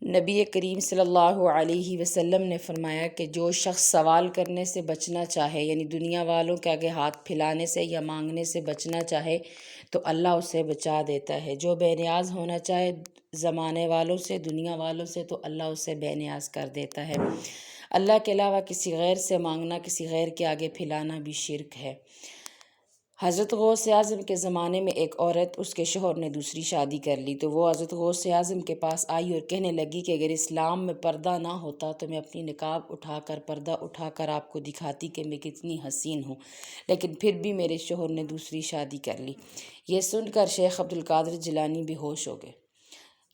نبی کریم صلی اللہ علیہ وسلم نے فرمایا کہ جو شخص سوال کرنے سے بچنا چاہے، یعنی دنیا والوں کے آگے ہاتھ پھیلانے سے یا مانگنے سے بچنا چاہے تو اللہ اسے بچا دیتا ہے۔ جو بے نیاز ہونا چاہے زمانے والوں سے، دنیا والوں سے، تو اللہ اسے بے نیاز کر دیتا ہے۔ اللہ کے علاوہ کسی غیر سے مانگنا، کسی غیر کے آگے پھیلانا بھی شرک ہے۔ حضرت غوث اعظم کے زمانے میں ایک عورت، اس کے شوہر نے دوسری شادی کر لی تو وہ حضرت غوث اعظم کے پاس آئی اور کہنے لگی کہ اگر اسلام میں پردہ نہ ہوتا تو میں اپنی نقاب اٹھا کر، پردہ اٹھا کر آپ کو دکھاتی کہ میں کتنی حسین ہوں، لیکن پھر بھی میرے شوہر نے دوسری شادی کر لی۔ یہ سن کر شیخ عبد القادر جیلانی بے ہوش ہو گئے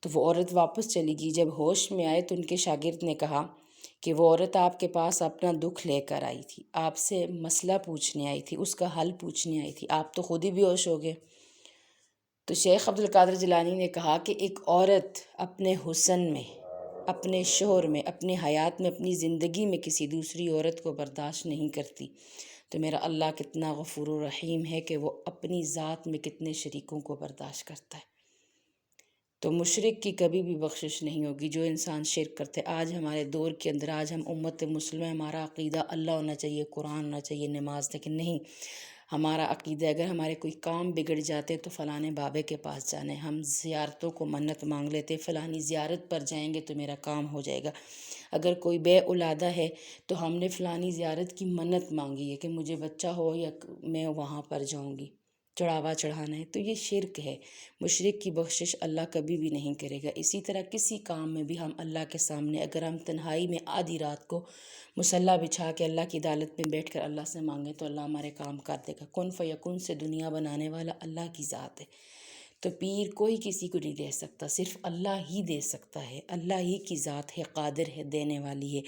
تو وہ عورت واپس چلی گئی۔ جب ہوش میں آئے تو ان کے شاگرد نے کہا کہ وہ عورت آپ کے پاس اپنا دکھ لے کر آئی تھی، آپ سے مسئلہ پوچھنے آئی تھی، اس کا حل پوچھنے آئی تھی، آپ تو خود ہی بے ہوش ہو گئے۔ تو شیخ عبد القادر جیلانی نے کہا کہ ایک عورت اپنے حسن میں، اپنے شوہر میں، اپنے حیات میں، اپنی زندگی میں کسی دوسری عورت کو برداشت نہیں کرتی تو میرا اللہ کتنا غفور و رحیم ہے کہ وہ اپنی ذات میں کتنے شریکوں کو برداشت کرتا ہے۔ تو مشرک کی کبھی بھی بخشش نہیں ہوگی۔ جو انسان شرک کرتے، آج ہمارے دور کے اندر، آج ہم امت مسلمہ، ہمارا عقیدہ اللہ ہونا چاہیے، قرآن ہونا چاہیے، نماز، لیکن نہیں، ہمارا عقیدہ اگر ہمارے کوئی کام بگڑ جاتے تو فلاں بابے کے پاس جانے، ہم زیارتوں کو منت مانگ لیتے، فلانی زیارت پر جائیں گے تو میرا کام ہو جائے گا۔ اگر کوئی بے اولادہ ہے تو ہم نے فلانی زیارت کی منت مانگی ہے کہ مجھے بچہ ہو یا میں وہاں پر جاؤں گی، چڑھاوا چڑھانا ہے، تو یہ شرک ہے۔ مشرک کی بخشش اللہ کبھی بھی نہیں کرے گا۔ اسی طرح کسی کام میں بھی ہم اللہ کے سامنے، اگر ہم تنہائی میں آدھی رات کو مصلی بچھا کے اللہ کی عدالت میں بیٹھ کر اللہ سے مانگیں تو اللہ ہمارے کام کر دے گا۔ کن فیکن سے دنیا بنانے والا اللہ کی ذات ہے، تو پیر کوئی کسی کو نہیں دے سکتا، صرف اللہ ہی دے سکتا ہے۔ اللہ ہی کی ذات ہے، قادر ہے، دینے والی ہے۔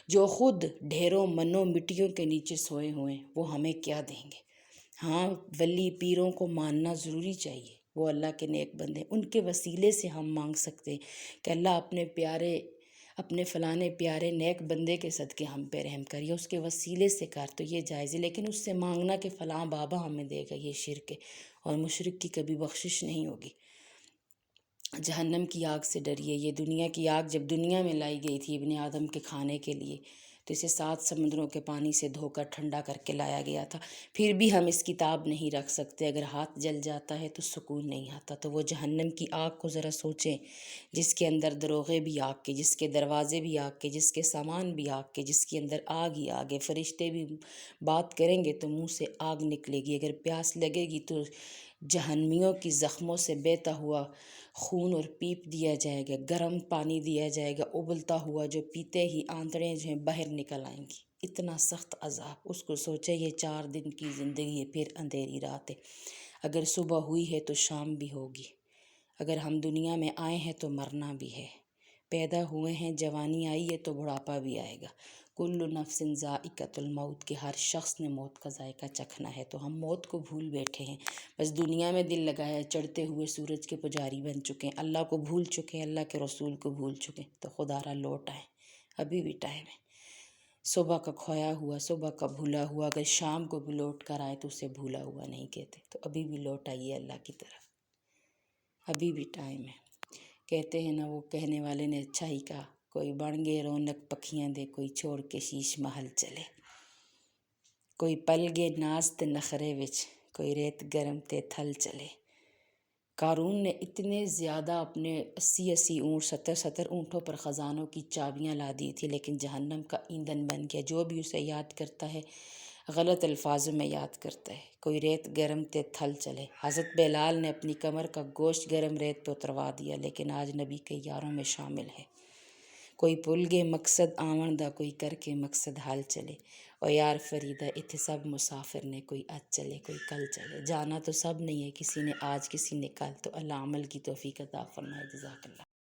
جو خود ڈھیروں منوں مٹیوں کے نیچے سوئے ہوئے ہیں وہ ہمیں کیا دیں گے؟ ہاں، ولی پیروں کو ماننا ضروری چاہیے، وہ اللہ کے نیک بندے، ان کے وسیلے سے ہم مانگ سکتے ہیں کہ اللہ اپنے پیارے، اپنے فلانے پیارے نیک بندے کے صدقے ہم پہ رحم کر، یا اس کے وسیلے سے کر، تو یہ جائز ہے۔ لیکن اس سے مانگنا کہ فلاں بابا ہمیں دے گا، یہ شرک ہے، اور مشرک کی کبھی بخشش نہیں ہوگی۔ جہنم کی آگ سے ڈریے۔ یہ دنیا کی آگ جب دنیا میں لائی گئی تھی ابن آدم کے کھانے کے لیے تو اسے 7 سمندروں کے پانی سے دھو کر ٹھنڈا کر کے لایا گیا تھا، پھر بھی ہم اس کی تاب نہیں رکھ سکتے۔ اگر ہاتھ جل جاتا ہے تو سکون نہیں آتا۔ تو وہ جہنم کی آگ کو ذرا سوچیں، جس کے اندر دروغے بھی آگ کے، جس کے دروازے بھی آگ کے، جس کے سامان بھی آگ کے، جس کے اندر آگ ہی آگ ہے۔ فرشتے بھی بات کریں گے تو منہ سے آگ نکلے گی۔ اگر پیاس لگے گی تو جہنمیوں کی زخموں سے بہتا ہوا خون اور پیپ دیا جائے گا، گرم پانی دیا جائے گا ابلتا ہوا، جو پیتے ہی آنتڑیں جو ہیں باہر نکل آئیں گی۔ اتنا سخت عذاب، اس کو سوچے، یہ 4 دن کی زندگی ہے، پھر اندھیری رات ہے۔ اگر صبح ہوئی ہے تو شام بھی ہوگی، اگر ہم دنیا میں آئے ہیں تو مرنا بھی ہے، پیدا ہوئے ہیں، جوانی آئی ہے تو بڑھاپا بھی آئے گا۔ کل نفس ذائقۃ الموت، کہ ہر شخص نے موت کا ذائقہ چکھنا ہے۔ تو ہم موت کو بھول بیٹھے ہیں، بس دنیا میں دل لگایا ہے، چڑھتے ہوئے سورج کے پجاری بن چکے ہیں، اللہ کو بھول چکے ہیں، اللہ کے رسول کو بھول چکے ہیں۔ تو خدا را لوٹ آئیں، ابھی بھی ٹائم ہے۔ صبح کا کھویا ہوا، صبح کا بھولا ہوا اگر شام کو بھی لوٹ کر آئے تو اسے بھولا ہوا نہیں کہتے۔ تو ابھی بھی لوٹ آئیے اللہ کی طرف، ابھی بھی ٹائم ہے۔ کہتے ہیں نا، وہ کہنے والے نے اچھا ہی کہا، کوئی بن گئے رونق پکھیاں دے، کوئی چھوڑ کے شیش محل چلے، کوئی پل گئے ناز تے نخرے وچ، کوئی ریت گرم تے تھل چلے۔ قارون نے اتنے زیادہ اپنے 80 اونٹ، 70 اونٹوں پر خزانوں کی چابیاں لا دی تھی، لیکن جہنم کا ایندھن بن گیا۔ جو بھی اسے یاد کرتا ہے غلط الفاظوں میں یاد کرتا ہے۔ کوئی ریت گرم تے تھل چلے۔ حضرت بلال نے اپنی کمر کا گوشت گرم ریت پہ اتروا دیا، لیکن آج نبی کے یاروں میں شامل ہے۔ کوئی پل گئے مقصد آون دا، کوئی کر کے مقصد حال چلے۔ او یار فریدہ اتھے سب مسافر نے، کوئی اج چلے کوئی کل چلے۔ جانا تو سب نہیں ہے، کسی نے آج کسی نے کل، تو اللہ عمل کی توفیق عطا فرمائے۔ جزاک اللہ۔